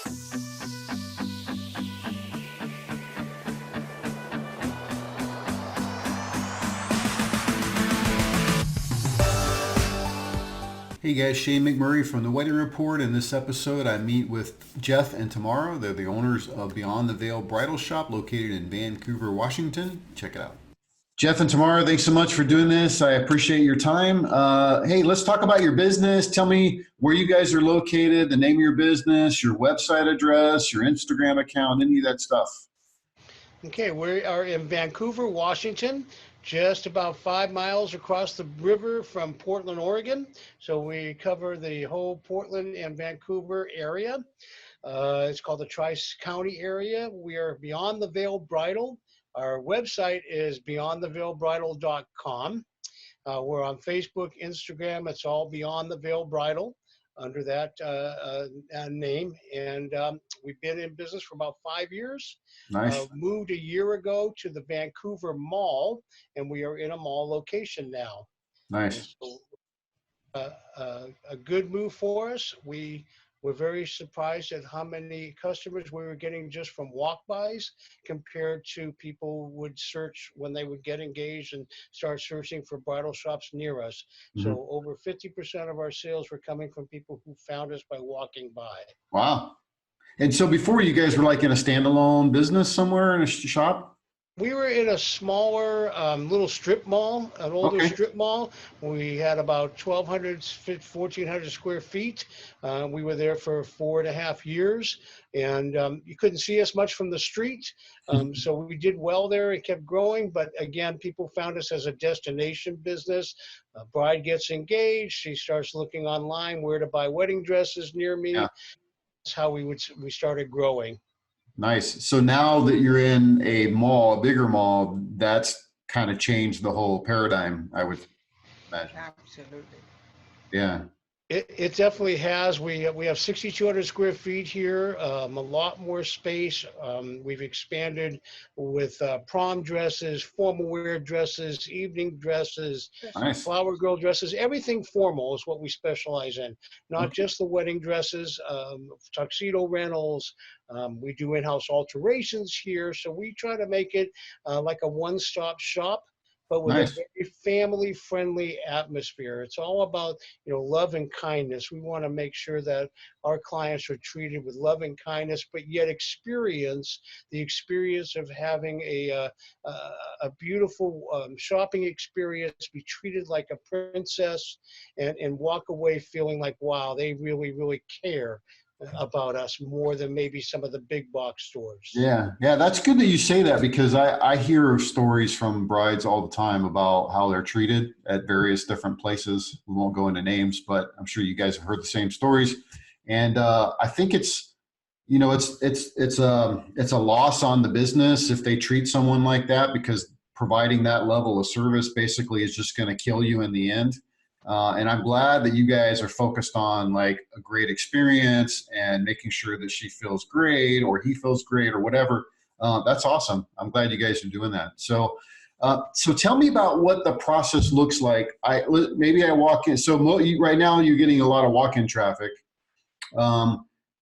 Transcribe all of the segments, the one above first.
Hey guys, Shane McMurray from the Wedding Report. In this episode, I meet with Jeff and Tamara. They're the owners of Beyond the Veil Bridal Shop located in Vancouver, Washington. Check it out. Jeff and Tamara, thanks so much for doing this. I appreciate your time. Hey, let's talk about your business. Tell me where you guys are located, the name of your business, your website address, your Instagram account, any of that stuff. Okay, we are in Vancouver, Washington, just about 5 miles across the river from Portland, Oregon. So we cover the whole Portland and Vancouver area. It's called the Tri-County area. We are Beyond the Veil Bridal. Our website is beyondtheveilbridal.com. We're on Facebook, Instagram. It's all Beyond the Veil Bridal under that name. And we've been in business for about 5 years. Nice. Moved a year ago to the Vancouver Mall, and we are in a mall location now. Nice. So, a good move for us. We were very surprised at how many customers we were getting just from walk-bys compared to people would search when they would get engaged and start searching for bridal shops near us. Mm-hmm. So over 50% of our sales were coming from people who found us by walking by. Wow. And so before you guys were like in a standalone business somewhere in a shop? We were in a smaller little strip mall, an older strip mall. We had about 1,400 square feet. We were there for 4.5 years, and you couldn't see us much from the street. So we did well there and kept growing. But again, people found us as a destination business. A bride gets engaged. She starts looking online where to buy wedding dresses near me. Yeah. That's how we started growing. Nice. So now that you're in a mall, a bigger mall, that's kind of changed the whole paradigm, I would imagine. Absolutely. Yeah. It definitely has. We have 6,200 square feet here, a lot more space. We've expanded with prom dresses, formal wear dresses, evening dresses, nice. Flower girl dresses. Everything formal is what we specialize in, not just the wedding dresses, tuxedo rentals. We do in-house alterations here. So we try to make it like a one-stop shop, but with a very family-friendly atmosphere. It's all about, love and kindness. We want to make sure that our clients are treated with love and kindness, but yet experience the experience of having a beautiful shopping experience, be treated like a princess, and walk away feeling like, wow, they really, really care about us more than maybe some of the big box stores. Yeah, that's good that you say that, because I hear stories from brides all the time about how they're treated at various different places. We won't go into names, but I'm sure you guys have heard the same stories. And I think it's a loss on the business if they treat someone like that, because providing that level of service basically is just going to kill you in the end. And I'm glad that you guys are focused on like a great experience and making sure that she feels great or he feels great or whatever. That's awesome. I'm glad you guys are doing that. So tell me about what the process looks like. Maybe I walk in. So right now you're getting a lot of walk-in traffic,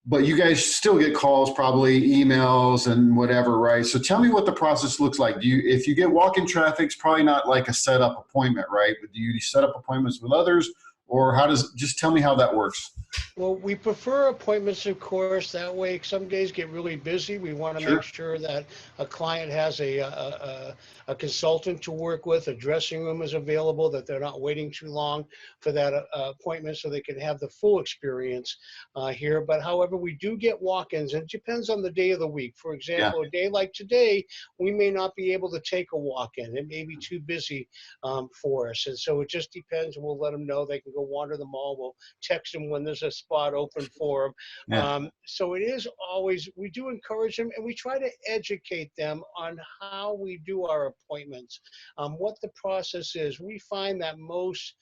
but you guys still get calls, probably emails and whatever, right? So tell me what the process looks like. If you get walk-in traffic, it's probably not like a set up appointment, right? But do you set up appointments with others, or just tell me how that works? Well, we prefer appointments, of course. That way, some days get really busy. We want to make sure that a client has a consultant to work with, a dressing room is available, that they're not waiting too long for that appointment, so they can have the full experience here. But however, we do get walk-ins, and it depends on the day of the week. For example, a day like today, we may not be able to take a walk-in. It may be too busy for us. And so it just depends. We'll let them know they can go wander the mall. We'll text them when there's a spot open for them. So it is always, we do encourage them, and we try to educate them on how we do our appointments, what the process is. We find that most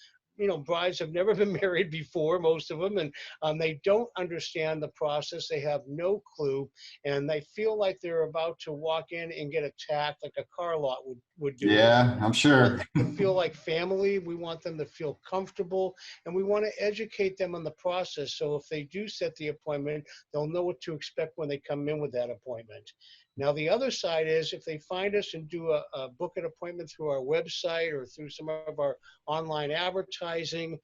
brides have never been married before, most of them, and they don't understand the process. They have no clue, and they feel like they're about to walk in and get attacked like a car lot would do. Yeah, I'm We want sure. them to feel like family. We want them to feel comfortable, and we want to educate them on the process. So if they do set the appointment, they'll know what to expect when they come in with that appointment. Now, the other side is if they find us and do a book an appointment through our website or through some of our online advertising,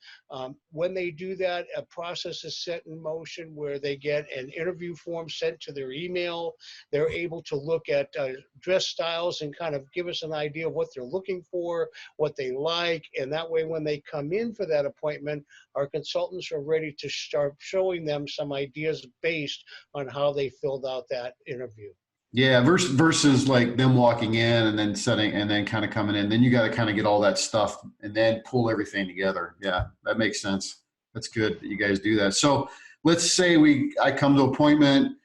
when they do that, a process is set in motion where they get an interview form sent to their email. They're able to look at dress styles and kind of give us an idea of what they're looking for, what they like. And that way, when they come in for that appointment, our consultants are ready to start showing them some ideas based on how they filled out that interview. Yeah, versus like them walking in and then setting and then kind of coming in. Then you got to kind of get all that stuff and then pull everything together. Yeah, that makes sense. That's good that you guys do that. So let's say I come to appointment,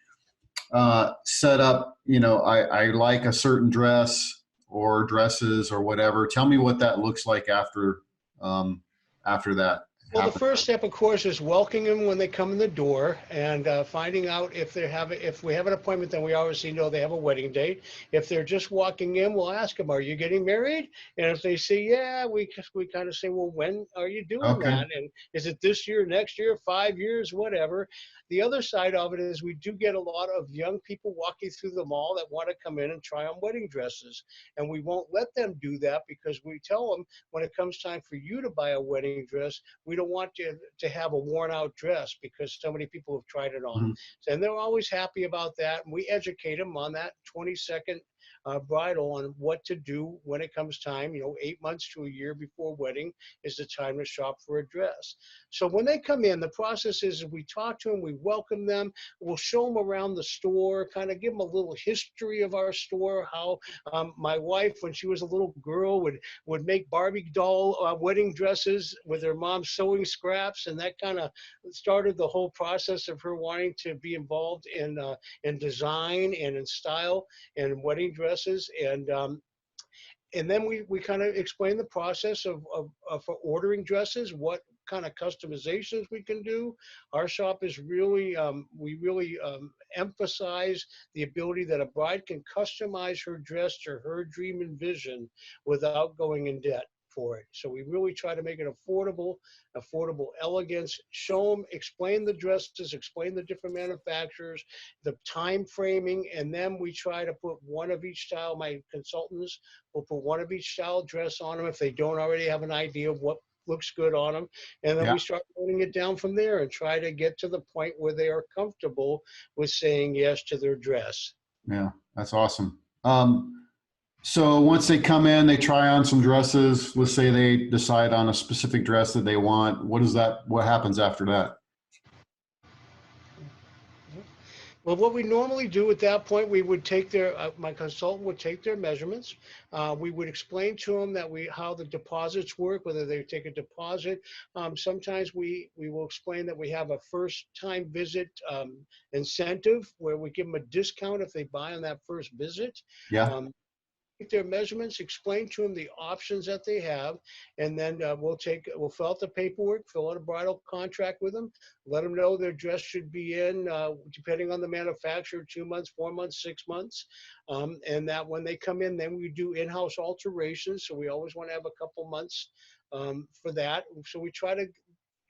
set up, I like a certain dress or dresses or whatever. Tell me what that looks like after that Well, the happens. first step, of course, is welcoming them when they come in the door and finding out if we have an appointment, then we obviously know they have a wedding date. If they're just walking in, we'll ask them, "Are you getting married?" And if they say, "Yeah," we kind of say, "Well, when are you doing Okay. that? And is it this year, next year, 5 years, whatever?" The other side of it is we do get a lot of young people walking through the mall that want to come in and try on wedding dresses, and we won't let them do that because we tell them when it comes time for you to buy a wedding dress, we don't want you to have a worn out dress because so many people have tried it on. Mhm. And they're always happy about that. And we educate them on that 20-second bridal on what to do when it comes time, 8 months to a year before wedding is the time to shop for a dress. So when they come in, the process is we talk to them, we welcome them, we'll show them around the store, kind of give them a little history of our store, how my wife, when she was a little girl, would make Barbie doll wedding dresses with her mom's sewing scraps, and that kind of started the whole process of her wanting to be involved in design and in style and wedding dresses. And then we kind of explain the process of for ordering dresses, what kind of customizations we can do. Our shop is really, we really emphasize the ability that a bride can customize her dress to her dream and vision without going in debt for it. So we really try to make it affordable elegance, show them, explain the dresses, explain the different manufacturers, the time framing, and then we try to put one of each style. My consultants will put one of each style dress on them if they don't already have an idea of what looks good on them. And then Yeah. we start putting it down from there and try to get to the point where they are comfortable with saying yes to their dress. Yeah, that's awesome. So once they come in, they try on some dresses. Let's say they decide on a specific dress that they want. What happens after that? Well, what we normally do at that point, we would take my consultant would take their measurements. We would explain to them how the deposits work, whether they take a deposit. Sometimes we will explain that we have a first time visit incentive where we give them a discount if they buy on that first visit. Yeah. Their measurements, explain to them the options that they have, and then we'll fill out the paperwork, fill out a bridal contract with them, let them know their dress should be in, depending on the manufacturer, 2 months, 4 months, 6 months, and that when they come in, then we do in-house alterations. So we always want to have a couple months for that. So we try to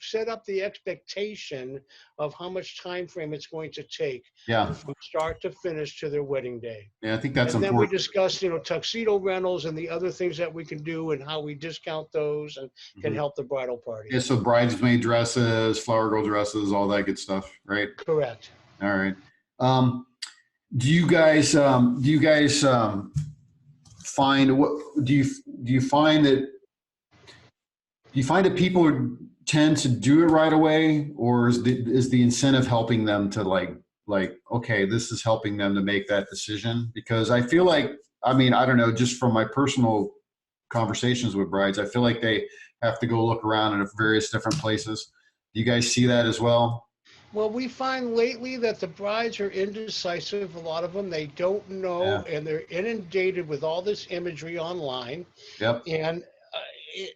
set up the expectation of how much time frame it's going to take Yeah. from start to finish to their wedding day. Yeah, I think that's And then we important. discuss, tuxedo rentals and the other things that we can do and how we discount those and can Mhm. help the bridal party. Yeah, so bridesmaid dresses, flower girl dresses, all that good stuff, right? Correct. All right. Um, do you guys find what do you find that people tend to do it right away, or is the incentive helping them to like okay, this is helping them to make that decision? Because I feel like, I mean, I don't know, just from my personal conversations with brides, I feel like they have to go look around in various different places. Do you guys see that as well? Well, we find lately that the brides are indecisive. A lot of them, they don't know, Yeah. and they're inundated with all this imagery online. Yep. And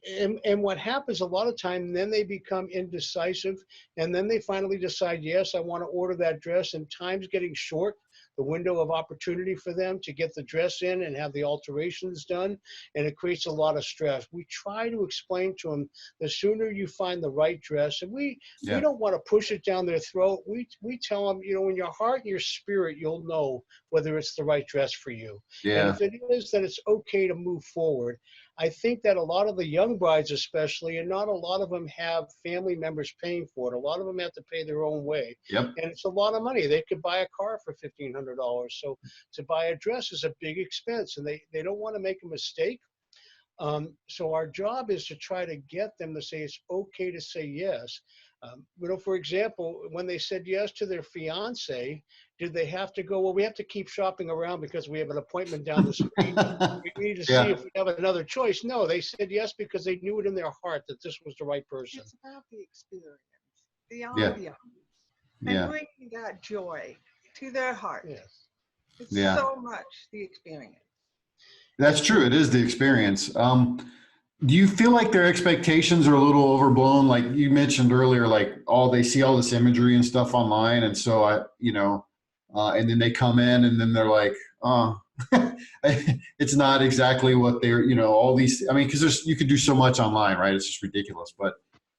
and what happens a lot of time, then they become indecisive, and then they finally decide, yes, I want to order that dress, and time's getting short, the window of opportunity for them to get the dress in and have the alterations done, and it creates a lot of stress. We try to explain to them, the sooner you find the right dress, and we Yeah. don't want to push it down their throat. We tell them, in your heart and your spirit, you'll know whether it's the right dress for you. And Yeah. if it is, then it's okay to move forward. I think that a lot of the young brides, especially, and not a lot of them have family members paying for it. A lot of them have to pay their own way. Yep. And it's a lot of money. They could buy a car for $1,500. So to buy a dress is a big expense, and they don't want to make a mistake. So our job is to try to get them to say it's okay to say yes. For example, when they said yes to their fiance, did they have to go, well, we have to keep shopping around because we have an appointment down the street. We need to see Yeah. if we have another choice. No, they said yes because they knew it in their heart that this was the right person. It's about the experience, the Yeah. ambiance, and Yeah. bringing that joy to their heart. Yes. It's Yeah. so much the experience. That's true. It is the experience. Do you feel like their expectations are a little overblown? Like you mentioned earlier, like they see all this imagery and stuff online. And so and then they come in and then they're like, oh, it's not exactly what they're, all these, I mean, cause you could do so much online, right? It's just ridiculous. But,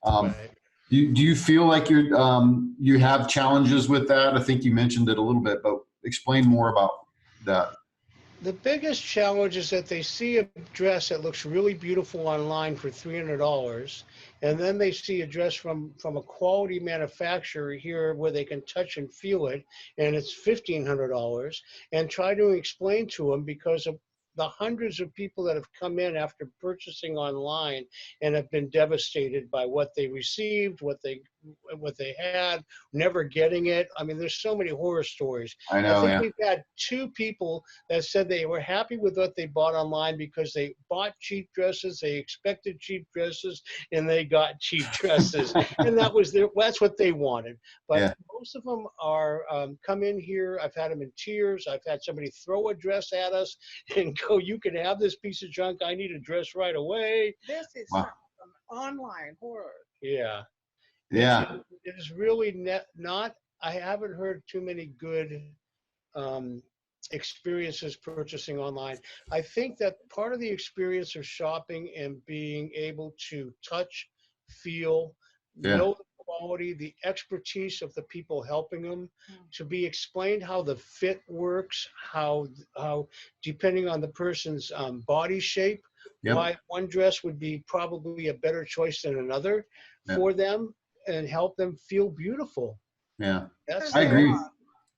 Right. do you feel like you have challenges with that? I think you mentioned it a little bit, but explain more about that. The biggest challenge is that they see a dress that looks really beautiful online for $300, and then they see a dress from a quality manufacturer here where they can touch and feel it, and it's $1,500, and try to explain to them, because of the hundreds of people that have come in after purchasing online and have been devastated by what they received, what they had, never getting it. I mean, there's so many horror stories. I I know. think Yeah. we've had 2 people that said they were happy with what they bought online because they bought cheap dresses, they expected cheap dresses, and they got cheap dresses, and that's what they wanted. But Yeah. most of them are come in here. I've had them in tears. I've had somebody throw a dress at us and go, "You can have this piece of junk. I need a dress right away." This is Wow. some online horror. Yeah. Yeah. It is really not. I haven't heard too many good um, experiences purchasing online. I think that part of the experience of shopping and being able to touch, feel, Yeah. know the quality, the expertise of the people helping them, Mm. to be explained how the fit works, how depending on the person's body shape, Yep. why one dress would be probably a better choice than another Yeah. for them, and help them feel beautiful. Yeah. That's I There agree. are.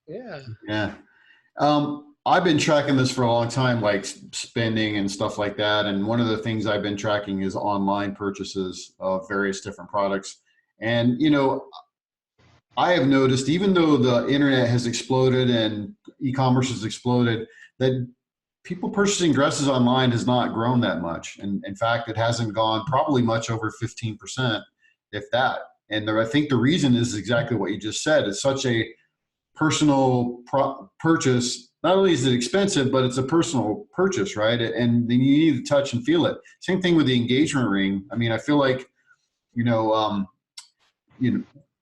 yeah. Yeah. I've been tracking this for a long time, like spending and stuff like that. And one of the things I've been tracking is online purchases of various different products. And, I have noticed, even though the internet has exploded and e-commerce has exploded, that people purchasing dresses online has not grown that much. And in fact, it hasn't gone probably much over 15%, if that. And I think the reason is exactly what you just said. It's such a personal purchase. Not only is it expensive, but it's a personal purchase, right? And then you need to touch and feel it. Same thing with the engagement ring. I mean, I feel like, you know,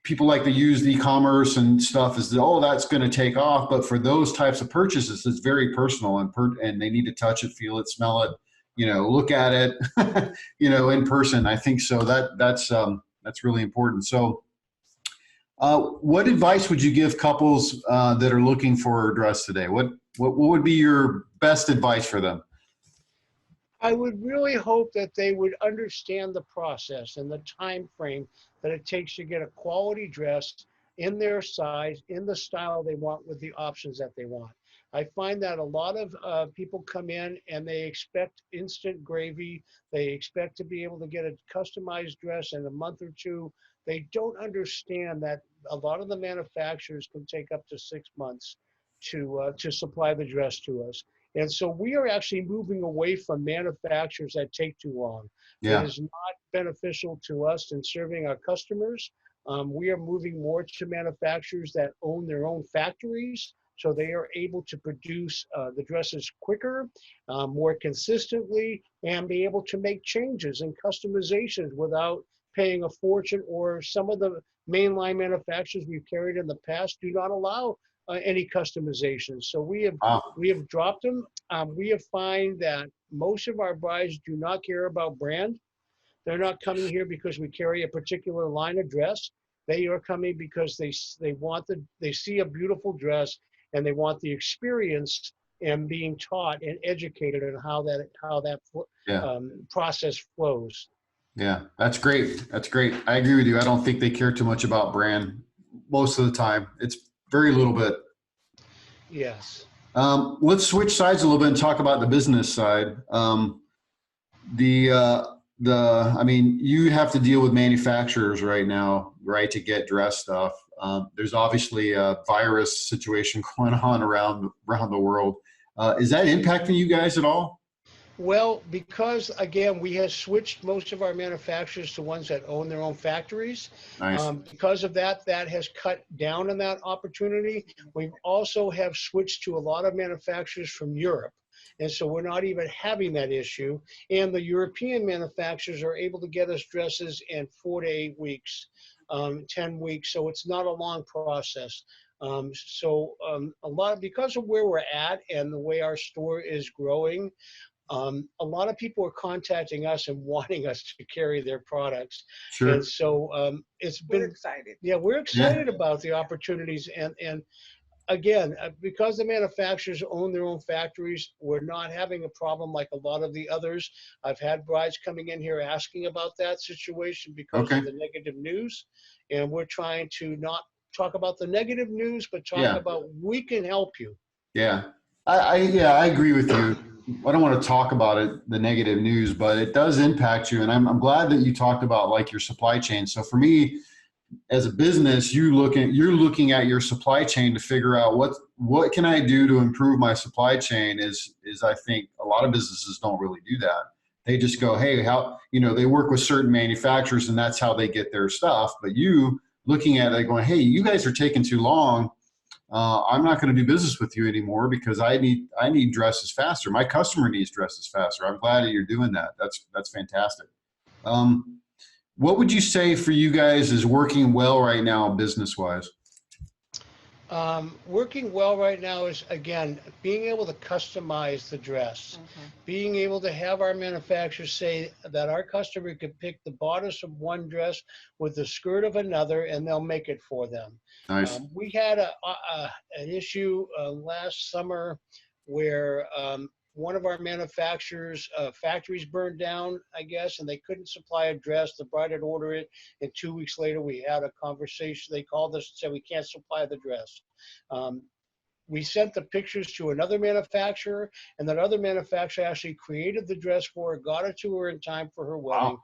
people like to use the e-commerce and stuff as, oh, that's going to take off. But for those types of purchases, it's very personal, and they need to touch it, feel it, smell it, look at it, in person. I think so. That's really important. So, what advice would you give couples that are looking for a dress today? What would be your best advice for them? I would really hope that they would understand the process and the time frame that it takes to get a quality dress in their size, in the style they want, with the options that they want. I find that a lot of people come in and they expect instant gravy. They expect to be able to get a customized dress in a month or two. They don't understand that a lot of the manufacturers can take up to 6 months to supply the dress to us. And so we are actually moving away from manufacturers that take too long. It Yeah. is not beneficial to us in serving our customers. We are moving more to manufacturers that own their own factories, so they are able to produce the dresses quicker, more consistently, and be able to make changes and customizations without paying a fortune. Or some of the mainline manufacturers we've carried in the past do not allow any customizations. So we have dropped them. We have find that most of our brides do not care about brand. They're not coming here because we carry a particular line of dress. They are coming because they see a beautiful dress, and they want the experience and being taught and educated on how that process flows. Yeah, that's great. That's great. I agree with you. I don't think they care too much about brand most of the time. It's very little bit. Yes. Let's switch sides a little bit and talk about the business side. I mean, you have to deal with manufacturers right now, right, to get dress stuff. There's obviously a virus situation going on around the world. Is that impacting you guys at all? Well, because again, we have switched most of our manufacturers to ones that own their own factories. Nice. Because of that, that has cut down on that opportunity. We also have switched to a lot of manufacturers from Europe. And so we're not even having that issue. And the European manufacturers are able to get us dresses in 4 to 8 weeks, 10 weeks. So it's not a long process. A lot because of where we're at and the way our store is growing, a lot of people are contacting us and wanting us to carry their products. Sure. And so We're excited. Yeah, we're excited about the opportunities. And again, because the manufacturers own their own factories, we're not having a problem like a lot of the others. I've had brides coming in here asking about that situation because of the negative news. And we're trying to not talk about the negative news, but talk about we can help you. Yeah. I agree with you. I don't want to talk about it, the negative news, but it does impact you. And I'm glad that you talked about like your supply chain. So for me, as a business, you're looking at your supply chain to figure out what can I do to improve my supply chain is I think a lot of businesses don't really do that. They just go, hey, they work with certain manufacturers and that's how they get their stuff. But you looking at it going, hey, you guys are taking too long. I'm not going to do business with you anymore because I need dresses faster. My customer needs dresses faster. I'm glad that you're doing that. That's fantastic. What would you say for you guys is working well right now business-wise? Working well right now is, again, being able to customize the dress, being able to have our manufacturers say that our customer could pick the bodice of one dress with the skirt of another, and they'll make it for them. Nice. We had an issue last summer where one of our manufacturers' factories burned down, I guess, and they couldn't supply a dress. The bride had ordered it, and 2 weeks later, we had a conversation. They called us and said, we can't supply the dress. We sent the pictures to another manufacturer, and that other manufacturer actually created the dress for her, got it to her in time for her wedding. Wow.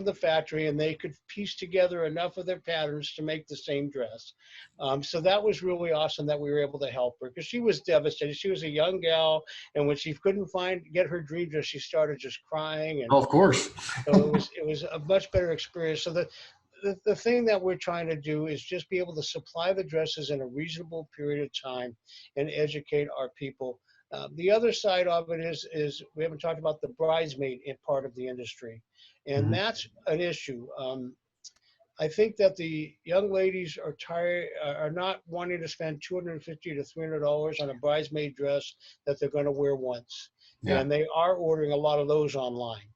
The factory, and they could piece together enough of their patterns to make the same dress. So that was really awesome that we were able to help her because she was devastated. She was a young gal, and when she couldn't get her dream dress, she started just crying. And of course. So it was a much better experience. So the thing that we're trying to do is just be able to supply the dresses in a reasonable period of time and educate our people. The other side of it is we haven't talked about the bridesmaid part of the industry, and that's an issue. I think that the young ladies are not wanting to spend $250 to $300 on a bridesmaid dress that they're going to wear once, and they are ordering a lot of those online.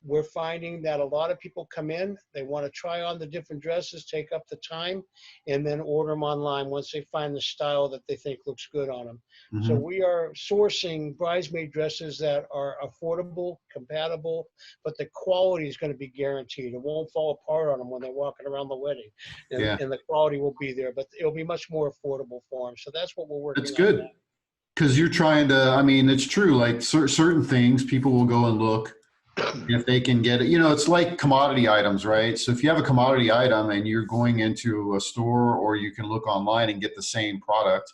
We're finding that a lot of people come in, they want to try on the different dresses, take up the time, and then order them online once they find the style that they think looks good on them. So we are sourcing bridesmaid dresses that are affordable, compatible, but the quality is going to be guaranteed. It won't fall apart on them when they're walking around the wedding, and the quality will be there, but it'll be much more affordable for them. So that's what we're working on. That's good. Because you're trying to, I mean, it's true, like certain things, people will go and look if they can get it. It's like commodity items, right? So if you have a commodity item and you're going into a store or you can look online and get the same product,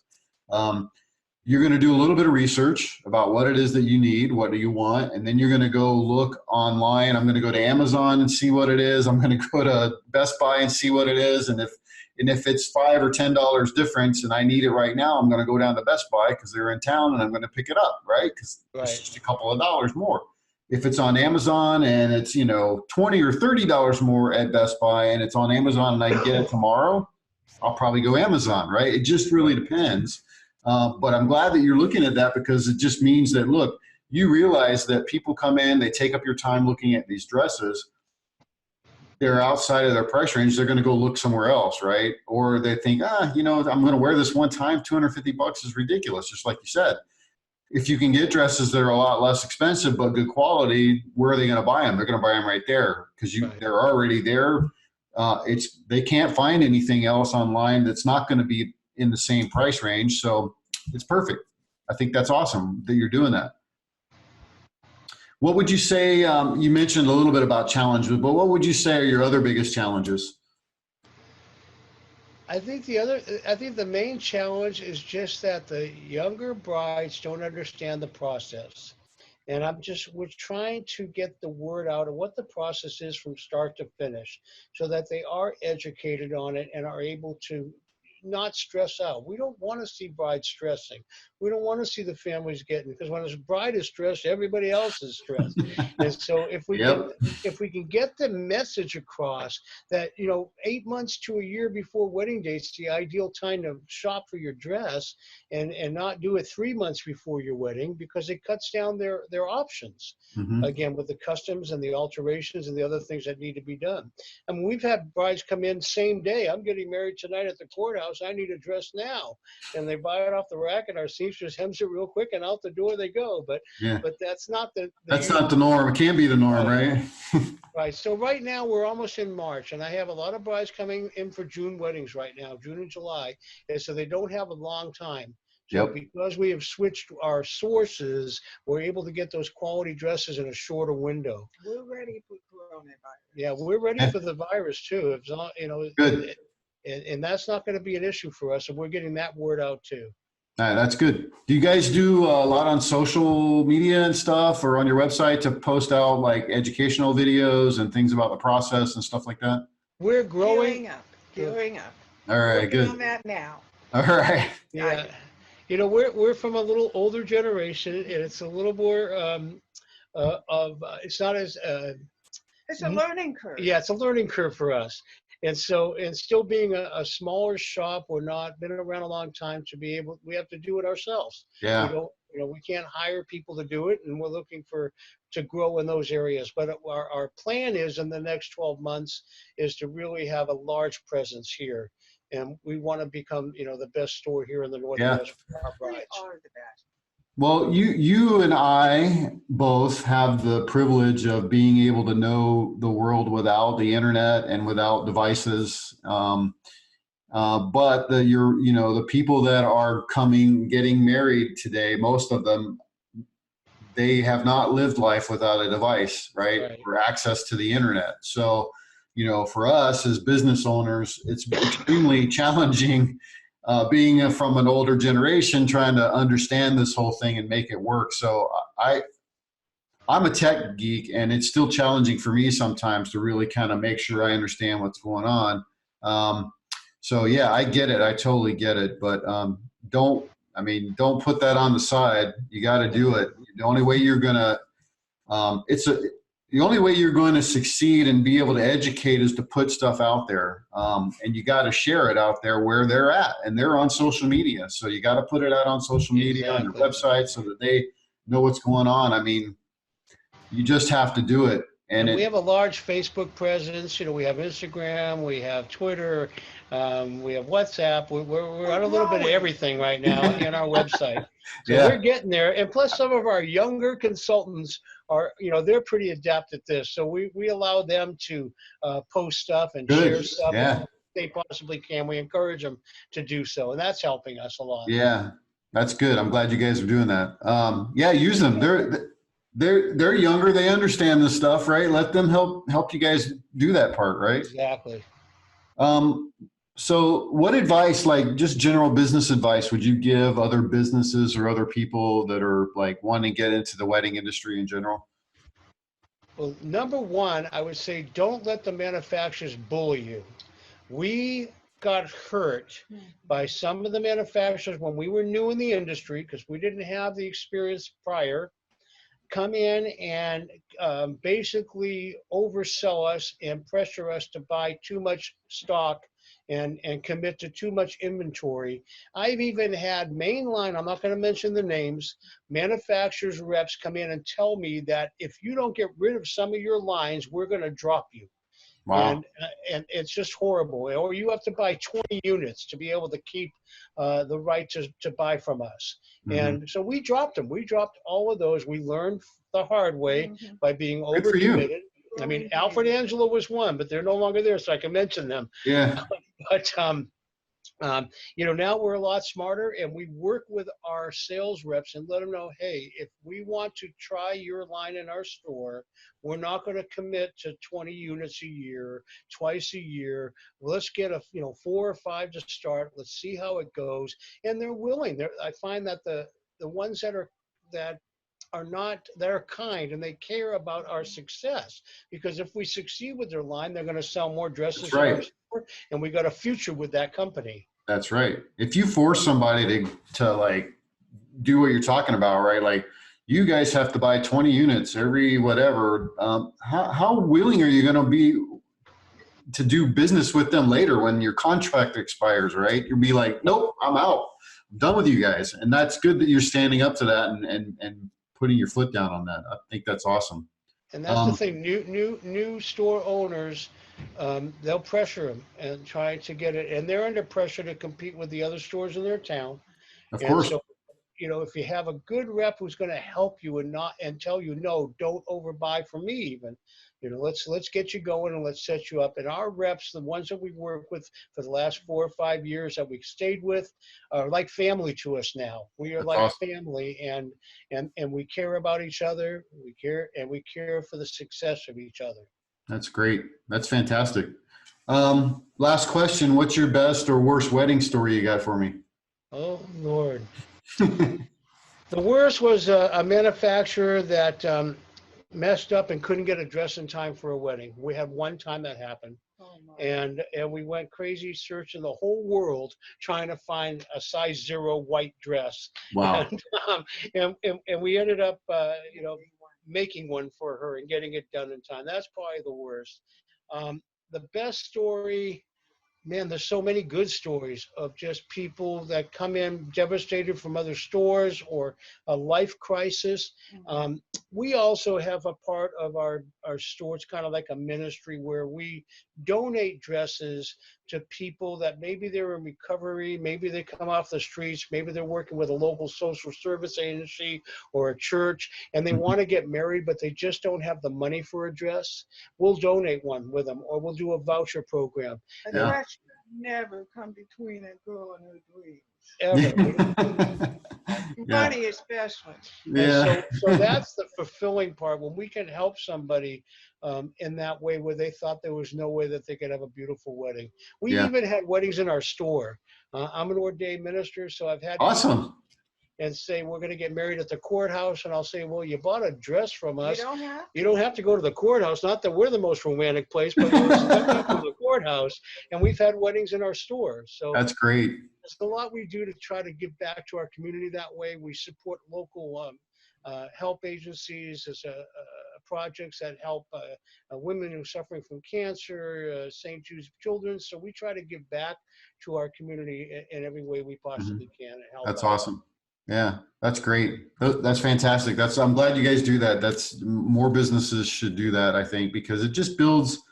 you're going to do a little bit of research about what it is that you need, what do you want, and then you're going to go look online. I'm going to go to Amazon and see what it is. I'm going to go to Best Buy and see what it is. And if And if it's $5 or $10 difference and I need it right now, I'm going to go down to Best Buy because they're in town and I'm going to pick it up, right? Because it's just a couple of dollars more. If it's on Amazon and it's, $20 or $30 more at Best Buy and it's on Amazon and I can get it tomorrow, I'll probably go Amazon, right? It just really depends. But I'm glad that you're looking at that because it just means that, look, you realize that people come in, they take up your time looking at these dresses. They're outside of their price range. They're going to go look somewhere else, right? Or they think, I'm going to wear this one time. $250 is ridiculous, just like you said. If you can get dresses that are a lot less expensive but good quality, where are they going to buy them? They're going to buy them right there because they're already there. They can't find anything else online that's not going to be in the same price range. So it's perfect. I think that's awesome that you're doing that. What would you say, you mentioned a little bit about challenges, but what would you say are your other biggest challenges? I think the main challenge is just that the younger brides don't understand the process. And we're trying to get the word out of what the process is from start to finish so that they are educated on it and are able to not stress out. We don't want to see brides stressing. We don't want to see the families getting, because when a bride is stressed, everybody else is stressed. And so if we can get the message across that 8 months to a year before wedding date's the ideal time to shop for your dress, and not do it 3 months before your wedding, because it cuts down their options. Again, with the customs and the alterations and the other things that need to be done. I mean, we've had brides come in same day. I'm getting married tonight at the courthouse. I need a dress now. And they buy it off the rack and our seamstress hems it real quick and out the door they go. But that's not that's not the norm. It can be the norm, right? Right. So right now we're almost in March, and I have a lot of brides coming in for June weddings right now, June and July. And so they don't have a long time. So because we have switched our sources, we're able to get those quality dresses in a shorter window. We're ready for coronavirus. Yeah, we're ready for the virus too. If not, good. And that's not going to be an issue for us. And we're getting that word out too. All right, that's good. Do you guys do a lot on social media and stuff, or on your website to post out like educational videos and things about the process and stuff like that? We're growing. Gearing up. All right, good. Working on that now. All right. Yeah. We're from a little older generation, and it's a little more it's not as it's a learning curve. Yeah, it's a learning curve for us. And so, and still being a smaller shop, we're not been around a long time to be able, we have to do it ourselves. Yeah. We can't hire people to do it, and we're looking to grow in those areas. But our plan is in the next 12 months is to really have a large presence here. And we want to become, the best store here in the Northwest for our brides. We are the best. Well, you and I both have the privilege of being able to know the world without the internet and without devices. But the people that are getting married today, most of them, they have not lived life without a device, right? Or access to the internet. So, for us as business owners, it's extremely challenging being from an older generation, trying to understand this whole thing and make it work. So I'm a tech geek, and it's still challenging for me sometimes to really kind of make sure I understand what's going on. So yeah, I get it. I totally get it. But don't put that on the side. You got to do it. The only way you're gonna the only way you're going to succeed and be able to educate is to put stuff out there. And you got to share it out there where they're at, and they're on social media. So you got to put it out on social media, on your website, so that they know what's going on. I mean, you just have to do it. And we have a large Facebook presence. We have Instagram, we have Twitter, we have WhatsApp. We're on a little bit of everything right now on our website. So we're getting there. And plus, some of our younger consultants are, they're pretty adept at this. So we allow them to post stuff and share stuff. If they possibly can. We encourage them to do so, and that's helping us a lot. Yeah, that's good. I'm glad you guys are doing that. Use them. They're younger. They understand this stuff, right? Let them help you guys do that part, right? Exactly. So what advice, like just general business advice, would you give other businesses or other people that are like wanting to get into the wedding industry in general? Well, number one, I would say don't let the manufacturers bully you. We got hurt by some of the manufacturers when we were new in the industry, because we didn't have the experience prior, come in and basically oversell us and pressure us to buy too much stock and commit to too much inventory. I've even had mainline, I'm not going to mention the names, manufacturers reps come in and tell me that if you don't get rid of some of your lines, we're going to drop you. Wow. And it's just horrible. Or you have to buy 20 units to be able to keep the right to buy from us. And so we dropped them. We dropped all of those. We learned the hard way by being Good for you. overcommitted. I mean, Alfred Angelo was one, but they're no longer there, so I can mention them. Yeah. But you know, now we're a lot smarter, and we work with our sales reps and let them know, hey, if we want to try your line in our store, we're not going to commit to 20 units a year, twice a year. Let's get 4 or 5 to start. Let's see how it goes. And they're willing. I find that the ones that are kind and they care about our success, because if we succeed with their line, they're going to sell more dresses. That's right. In our store, and we got a future with that company. That's right. If you force somebody to like do what you're talking about, right? Like you guys have to buy 20 units every whatever. How willing are you going to be to do business with them later when your contract expires, right? You'll be like, nope, I'm out. I'm done with you guys. And that's good that you're standing up to that and putting your foot down on that. I think that's awesome. And that's the thing. New store owners, they'll pressure them and try to get it, and they're under pressure to compete with the other stores in their town. Of course. So, you know, if you have a good rep who's going to help you and tell you, no, don't overbuy from me even, you know, let's get you going and let's set you up. And our reps, the ones that we work with for the last 4 or 5 years that we've stayed with, are like family to us now. We are That's like awesome. family, and we care about each other. We care for the success of each other. That's great. That's fantastic. Last question. What's your best or worst wedding story you got for me? Oh, Lord. The worst was a manufacturer that messed up and couldn't get a dress in time for a wedding. We had one time that happened. Oh, my. And we went crazy searching the whole world trying to find a size 0 white dress. Wow. And we ended up, you know, making one for her and getting it done in time. That's probably the worst. The best story, man, there's so many good stories of just people that come in devastated from other stores or a life crisis. We also have a part of our store, it's kind of like a ministry where we donate dresses to people that maybe they're in recovery, maybe they come off the streets, maybe they're working with a local social service agency or a church, and they want to get married, but they just don't have the money for a dress. We'll donate one with them, or we'll do a voucher program. A dress should never come between a girl and her dreams. Ever. Money especially. Yeah. So that's the fulfilling part, when we can help somebody in that way where they thought there was no way that they could have a beautiful wedding. We even had weddings in our store. I'm an ordained minister, so I've had Awesome. and say, we're going to get married at the courthouse. And I'll say, well, you bought a dress from us. You don't have to go to the courthouse. Not that we're the most romantic place, but we're stepping from the courthouse. And we've had weddings in our store. So that's great. there's a lot we do to try to give back to our community that way. We support local help agencies as projects that help women who are suffering from cancer, St. Jude's Children. So we try to give back to our community in every way we possibly can. And help That's out. awesome. Yeah, that's great. That's fantastic. I'm glad you guys do that. That's more businesses should do that, I think, because it just builds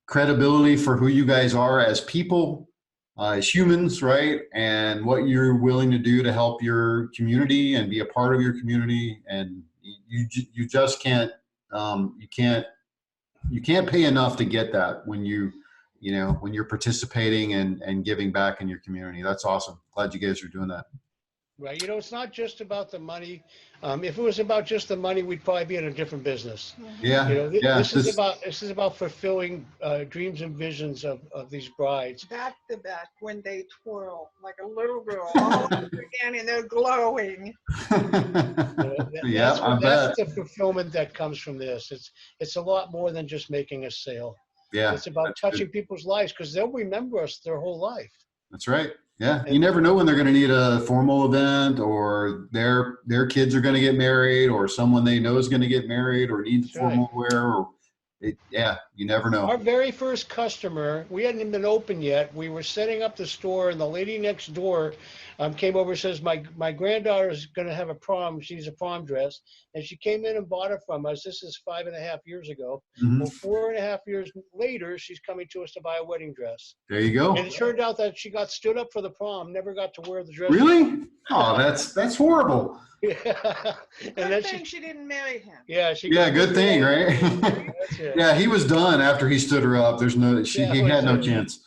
credibility for who you guys are as people, as humans, right? And what you're willing to do to help your community and be a part of your community. And you just can't, you can't pay enough to get that when when you're participating and giving back in your community. That's awesome. Glad you guys are doing that. Right. You know, it's not just about the money. If it was about just the money, we'd probably be in a different business. Yeah. You know, Yeah. this is about fulfilling dreams and visions of these brides. back to back when they twirl like a little girl all over again, and they're glowing. Yeah, I bet. That's the fulfillment that comes from this. It's a lot more than just making a sale. Yeah. It's about touching people's lives because they'll remember us their whole life. That's right. Yeah. You never know when they're going to need a formal event, or their kids are going to get married, or someone they know is going to get married or need formal wear, or yeah, you never know. Our very first customer, we hadn't even been open yet. We were setting up the store, and the lady next door came over and says, my granddaughter is going to have a prom. She needs a prom dress. And she came in and bought it from us. This is 5.5 years ago. Mm-hmm. Well, 4.5 years later, she's coming to us to buy a wedding dress. There you go. And it turned out that she got stood up for the prom, never got to wear the dress. Really? Oh, that's horrible. Yeah. Good And then thing she didn't marry him. Yeah, good thing, right? That's it. Yeah, he was done after he stood her up. There's no, he had no chance.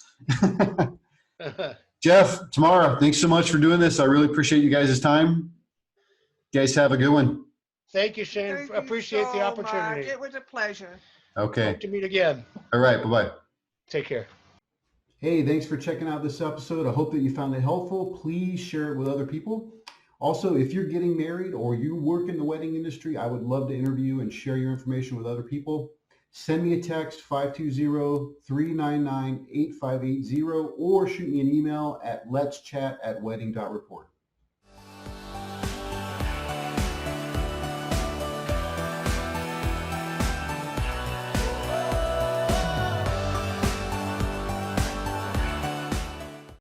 Jeff, Tamara, thanks so much for doing this. I really appreciate you guys' time. You guys have a good one. Thank you, Shane. Thank you Appreciate the so opportunity. much. It was a pleasure. Okay. Hope to meet again. All right. Bye-bye. Take care. Hey, thanks for checking out this episode. I hope that you found it helpful. Please share it with other people. Also, if you're getting married or you work in the wedding industry, I would love to interview and share your information with other people. Send me a text, 520-399-8580, or shoot me an email at letschat@wedding.report.